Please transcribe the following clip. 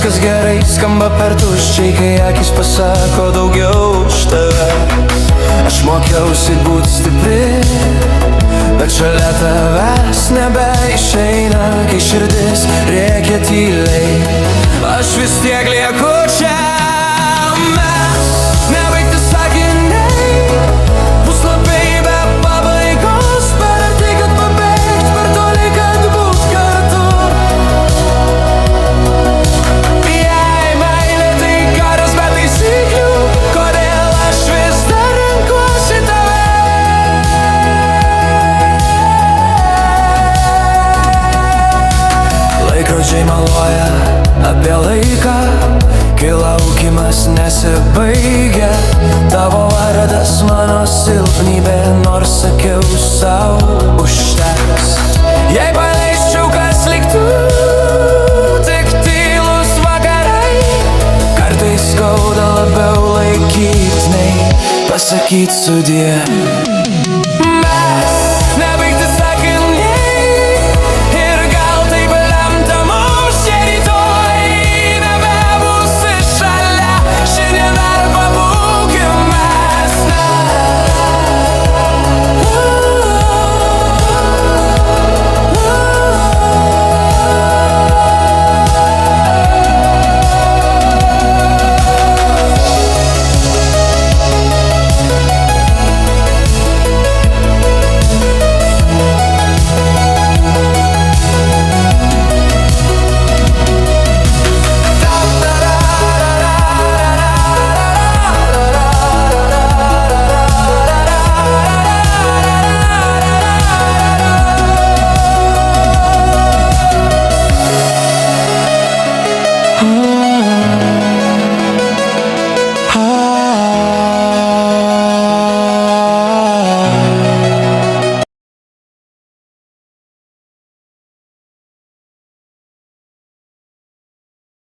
viskas gerai, skamba per tuščiai, kai akis pasako daugiau už tave. Aš mokiausi būti stipri, bet šalia tavęs nebeišeina, kai širdis rėkia tyliai. Aš vis tiek lieku čia. Mes nebaigti sakiniai, puslapiai be pabaigos, per arti, kad pabaigt, per toli, kad būt kartu. Jei meilė tai karas be taisyklių, kodėl aš vis dar renkuosi tave? Laikrodžiai meluoja apie laiką, kai laukimas nesibaigia. Tavo vardas mano silpnybė, nors sakiau sau užteks. Jei paleisčiau, kas liktų, tik tylus vakarai. Kartais skauda labiau laikyt, nei pasakyt sudie. Mes nebaigti sakiniai, ir gal taip lemta mums, jei rytoj nebebūsi šalia. Šiandien dar pabūkim mes.